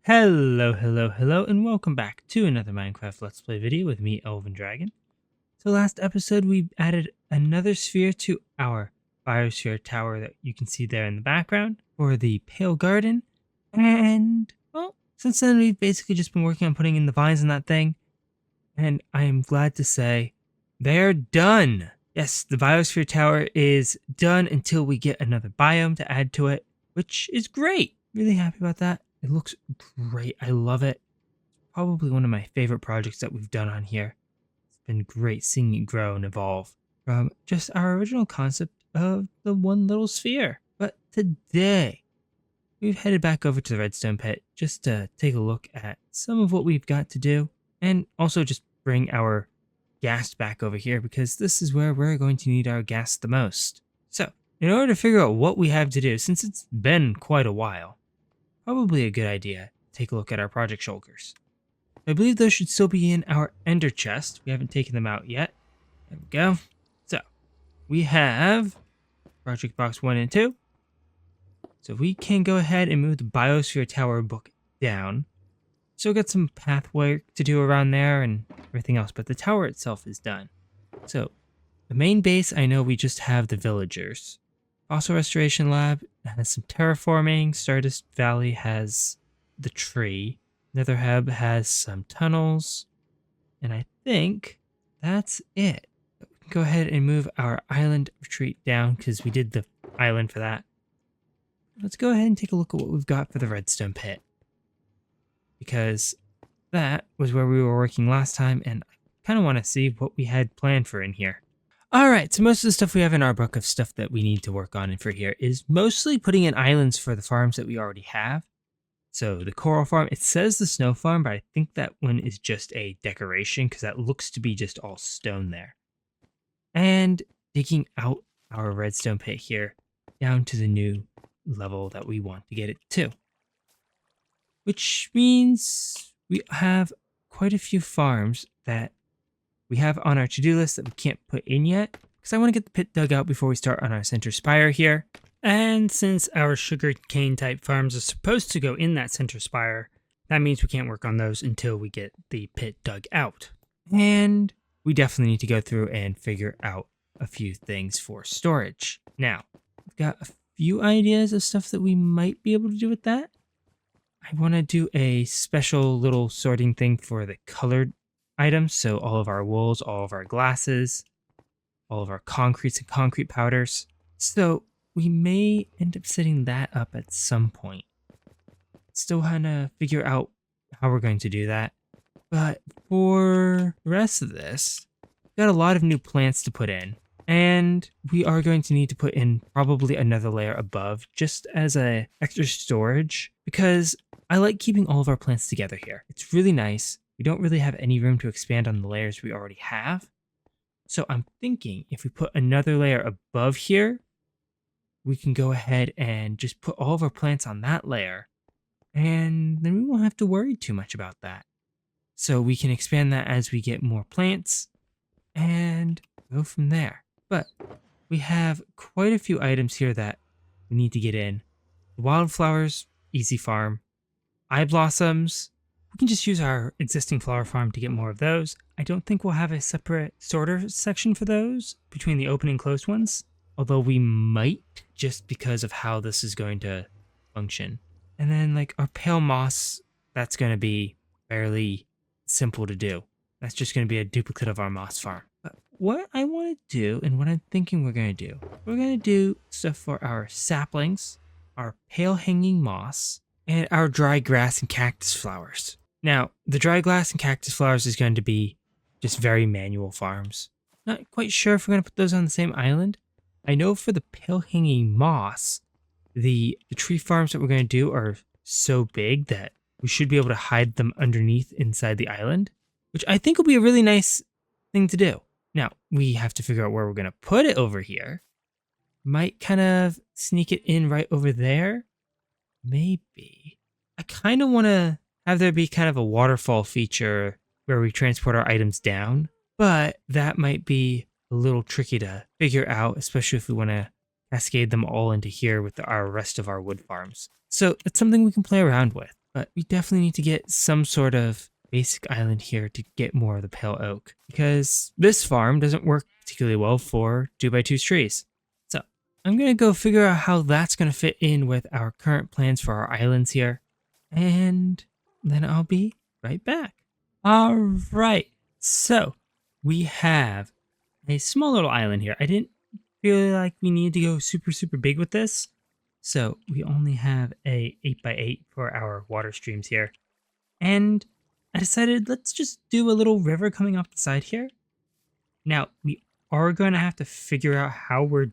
Hello, and welcome back to another Minecraft Let's Play video with me, Elven Dragon. So last episode, we added another sphere to our biosphere tower that you can see there in the background for the Pale Garden. And, well, since then, we've basically just been working on putting in the vines in that thing. And I am glad to say they're done. Yes, the biosphere tower is done until we get another biome to add to it, which is great. Really happy about that. It looks great. I love it. Probably one of my favorite projects that we've done on here. It's been great seeing it grow and evolve from just our original concept of the one little sphere. But today, we've headed back over to the Redstone Pit just to take a look at some of what we've got to do and also just bring our gas back over here because this is where we're going to need our gas the most. So, in order to figure out what we have to do, since it's been quite a while, probably a good idea to take a look at our project shulkers. I believe those should still be in our ender chest. We haven't taken them out yet. There we go. So, we have project box 1 and 2. So we can go ahead and move the biosphere tower book down. Still got some path work to do around there and everything else, but the tower itself is done. So, the main base, I know we just have the villagers. Also, Restoration Lab has some terraforming. Stardust Valley has the tree. Nether Hub has some tunnels. And I think that's it. We can go ahead and move our island retreat down because we did the island for that. Let's go ahead and take a look at what we've got for the Redstone Pit. Because that was where we were working last time, and I kind of want to see what we had planned for in here. Alright, so most of the stuff we have in our book of stuff that we need to work on for here is mostly putting in islands for the farms that we already have. So the coral farm, it says the snow farm, but I think that one is just a decoration because that looks to be just all stone there. And digging out our redstone pit here down to the new level that we want to get it to. Which means we have quite a few farms that we have on our to-do list that we can't put in yet, because I want to get the pit dug out before we start on our center spire here. And since our sugarcane type farms are supposed to go in that center spire, that means we can't work on those until we get the pit dug out. And we definitely need to go through and figure out a few things for storage. Now, I've got a few ideas of stuff that we might be able to do with that. I want to do a special little sorting thing for the colored items, so all of our wools, all of our glasses, all of our concretes and concrete powders. So we may end up setting that up at some point. Still trying to figure out how we're going to do that. But for the rest of this, we've got a lot of new plants to put in. And we are going to need to put in probably another layer above just as a extra storage because I like keeping all of our plants together here. It's really nice. We don't really have any room to expand on the layers we already have. So I'm thinking if we put another layer above here, we can go ahead and just put all of our plants on that layer. And then we won't have to worry too much about that. So we can expand that as we get more plants and go from there. But we have quite a few items here that we need to get in. Wildflowers, easy farm. Eye blossoms, we can just use our existing flower farm to get more of those. I don't think we'll have a separate sorter section for those between the open and closed ones, although we might just because of how this is going to function. And then like our pale moss, that's going to be fairly simple to do. That's just going to be a duplicate of our moss farm. But what I want to do and what I'm thinking we're going to do stuff for our saplings, our pale hanging moss, and our dry grass and cactus flowers. Now, the dry grass and cactus flowers is going to be just very manual farms. Not quite sure if we're going to put those on the same island. I know for the pale hanging moss, the tree farms that we're going to do are so big that we should be able to hide them underneath inside the island, which I think will be a really nice thing to do. Now, we have to figure out where we're going to put it over here. Might kind of sneak it in right over there. Maybe. I kind of want to have there be kind of a waterfall feature where we transport our items down, but that might be a little tricky to figure out, especially if we want to cascade them all into here with our rest of our wood farms. So it's something we can play around with. But we definitely need to get some sort of basic island here to get more of the pale oak, because this farm doesn't work particularly well for 2x2 trees. So I'm going to go figure out how that's going to fit in with our current plans for our islands here, and then I'll be right back. All right, so we have a small little island here. I didn't feel like we needed to go super big with this, so we only have a 8x8 for our water streams here. And I decided let's just do a little river coming off the side here. Now, we are going to have to figure out how we're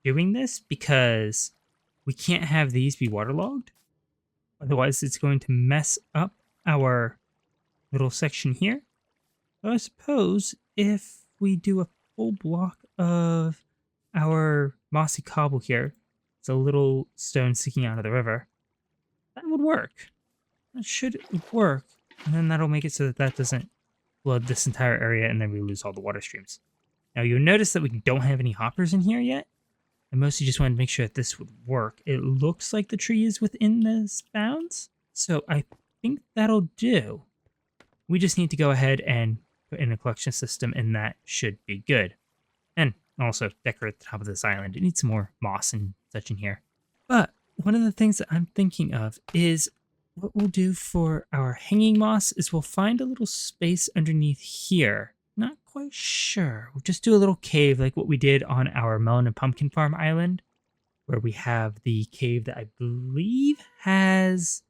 doing this, because we can't have these be waterlogged. Otherwise, it's going to mess up our little section here. So I suppose if we do a full block of our mossy cobble here, it's a little stone sticking out of the river, that would work. That should work. And then that'll make it so that that doesn't flood this entire area and then we lose all the water streams. Now you'll notice that we don't have any hoppers in here yet. I mostly just wanted to make sure that this would work. It looks like the tree is within the bounds, so I think that'll do. We just need to go ahead and put in a collection system, and that should be good. And also decorate the top of this island. It needs some more moss and such in here. But one of the things that I'm thinking of is what we'll do for our hanging moss is we'll find a little space underneath here. Not quite sure. We'll just do a little cave like what we did on our melon and pumpkin farm island, where we have the cave that I believe has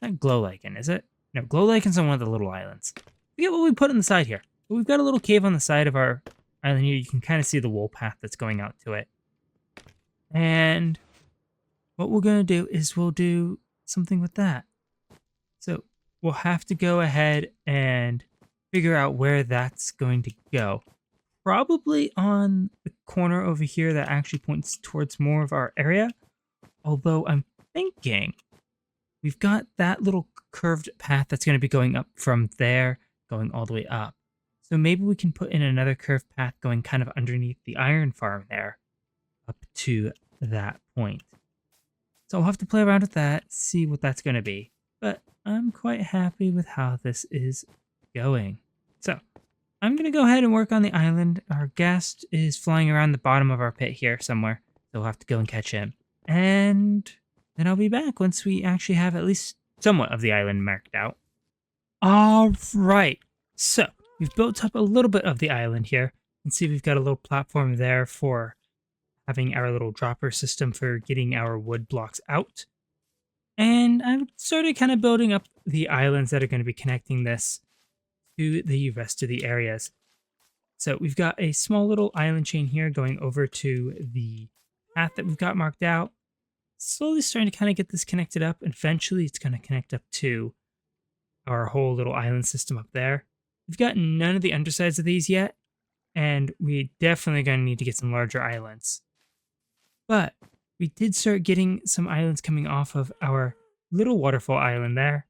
not glow lichen, is it? No, glow liken's on one of the little islands. Forget what we put on the side here. But we've got a little cave on the side of our island here. You can kind of see the wool path that's going out to it. And what we're going to do is we'll do something with that. So we'll have to go ahead and figure out where that's going to go. Probably on the corner over here that actually points towards more of our area. Although I'm thinking we've got that little curved path that's going to be going up from there, going all the way up. So maybe we can put in another curved path going kind of underneath the iron farm there, up to that point. So I'll have to play around with that, see what that's going to be. But I'm quite happy with how this is going. So I'm going to go ahead and work on the island. Our guest is flying around the bottom of our pit here somewhere, so we'll have to go and catch him. And then I'll be back once we actually have at least somewhat of the island marked out. All right, so we've built up a little bit of the island here. You can see we've got a little platform there for having our little dropper system for getting our wood blocks out. And I've started kind of building up the islands that are going to be connecting this to the rest of the areas. So we've got a small little island chain here going over to the path that we've got marked out. Slowly starting to kind of get this connected up, and eventually it's going to connect up to our whole little island system up there. We've got none of the undersides of these yet, and we definitely going to need to get some larger islands. But we did start getting some islands coming off of our little waterfall island there.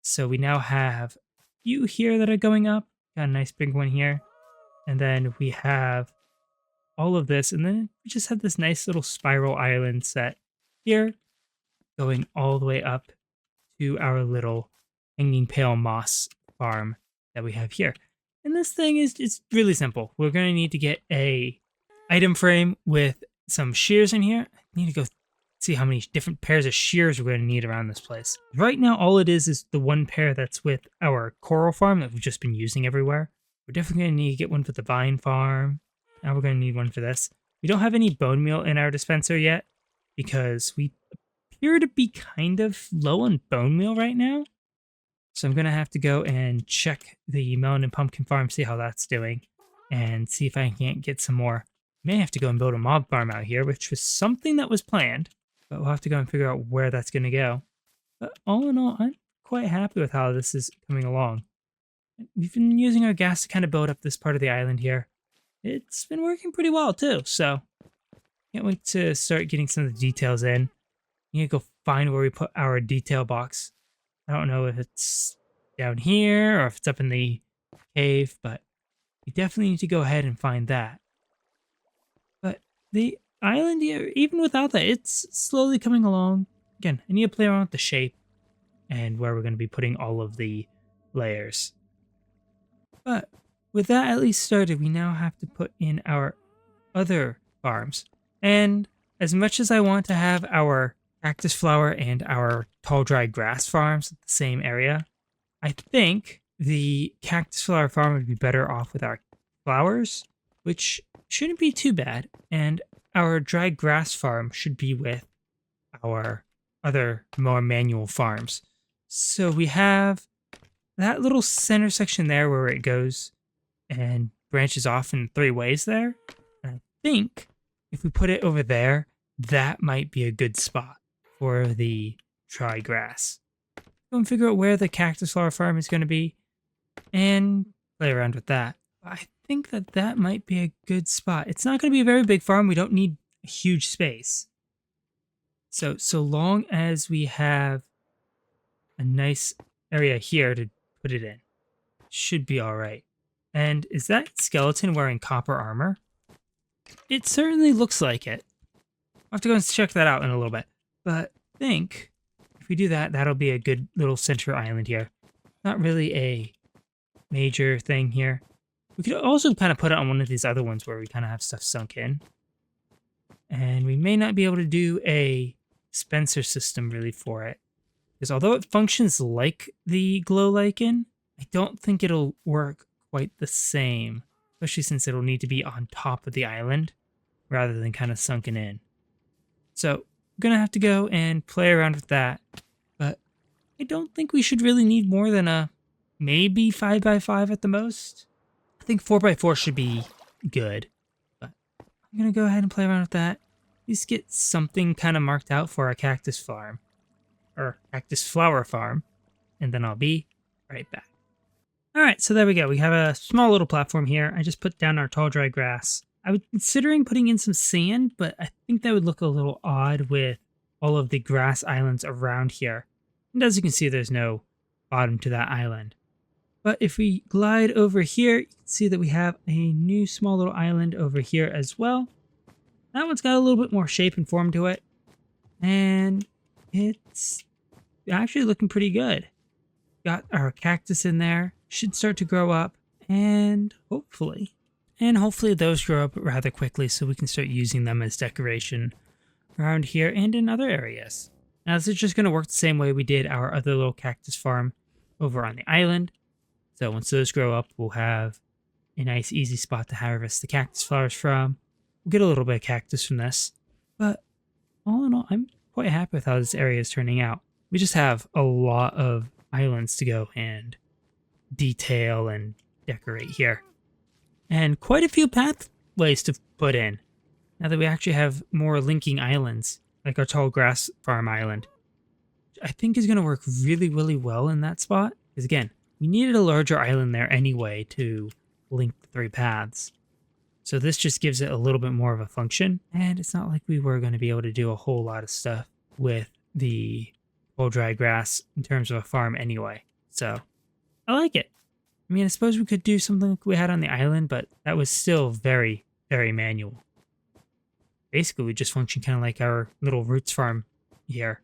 So we now have a few here that are going up. Got a nice big one here. And then we have all of this. And then we just have this nice little spiral island set here, going all the way up to our little hanging pale moss farm that we have here. And this thing is it's really simple. We're going to need to get a item frame with some shears in here. I need to go see how many different pairs of shears we're going to need around this place. Right now, all it is the one pair that's with our coral farm that we've just been using everywhere. We're definitely going to need to get one for the vine farm. Now we're going to need one for this. We don't have any bone meal in our dispenser yet because we appear to be kind of low on bone meal right now. So I'm going to have to go and check the melon and pumpkin farm, see how that's doing, and see if I can't get some more. May have to go and build a mob farm out here, which was something that was planned, but we'll have to go and figure out where that's going to go. But all in all, I'm quite happy with how this is coming along. We've been using our gas to kind of build up this part of the island here. It's been working pretty well too, so can't wait to start getting some of the details in. Need to go find where we put our detail box. I don't know if it's down here or if it's up in the cave, but we definitely need to go ahead and find that. But the island here, even without that, it's slowly coming along. Again, I need to play around with the shape. and where we're going to be putting all of the layers. But with that at least started, we now have to put in our other farms. And as much as I want to have our cactus flower and our tall dry grass farms at the same area, I think the cactus flower farm would be better off with our flowers, which shouldn't be too bad. And our dry grass farm should be with our other more manual farms. So we have that little center section there where it goes and branches off in 3 ways there. And I think if we put it over there, that might be a good spot for the dry grass. Go and figure out where the cactus flower farm is going to be and play around with that. I think that that might be a good spot. It's not going to be a very big farm. We don't need a huge space. So long as we have a nice area here to put it in, should be all right. And is that skeleton wearing copper armor? It certainly looks like it. I'll have to go and check that out in a little bit. But I think if we do that, that'll be a good little center island here. Not really a major thing here. We could also kind of put it on one of these other ones where we kind of have stuff sunk in. And we may not be able to do a dispenser system really for it. Because although it functions like the glow lichen, I don't think it'll work quite the same. Especially since it'll need to be on top of the island rather than kind of sunken in. So I'm going to have to go and play around with that. But I don't think we should really need more than a maybe 5x5 at the most. I think 4x4 should be good. But I'm going to go ahead and play around with that. At least get something kind of marked out for our cactus farm. Or cactus flower farm. And then I'll be right back. Alright, so there we go. We have a small little platform here. I just put down our tall dry grass. I was considering putting in some sand, but I think that would look a little odd with all of the grass islands around here. And as you can see, there's no bottom to that island. But if we glide over here, you can see that we have a new small little island over here as well. That one's got a little bit more shape and form to it. And it's actually looking pretty good. Got our cactus in there. Should start to grow up. And hopefully those grow up rather quickly so we can start using them as decoration around here and in other areas. Now this is just going to work the same way we did our other little cactus farm over on the island. So once those grow up, we'll have a nice easy spot to harvest the cactus flowers from. We'll get a little bit of cactus from this. But all in all, I'm quite happy with how this area is turning out. We just have a lot of islands to go and detail and decorate here. And quite a few pathways to put in. Now that we actually have more linking islands, like our tall grass farm island. I think is going to work really, really well in that spot. Because again, we needed a larger island there anyway to link the 3 paths. So this just gives it a little bit more of a function. And it's not like we were going to be able to do a whole lot of stuff with the tall dry grass in terms of a farm anyway. So I like it. I mean, I suppose we could do something like we had on the island, but that was still very, very manual. Basically, we just function kind of like our little roots farm here.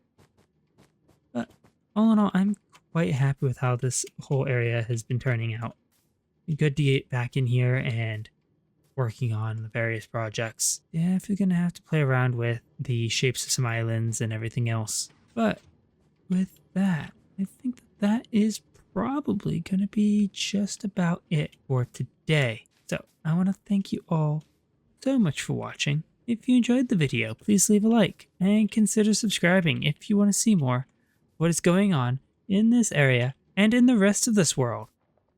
But all in all, I'm quite happy with how this whole area has been turning out. Good to get back in here and working on the various projects. Yeah, if you're going to have to play around with the shapes of some islands and everything else. But with that, I think that is probably going to be just about it for today. So I want to thank you all so much for watching. If you enjoyed the video, please leave a like and consider subscribing if you want to see more what is going on in this area and in the rest of this world.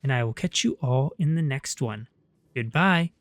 And I will catch you all in the next one. Goodbye.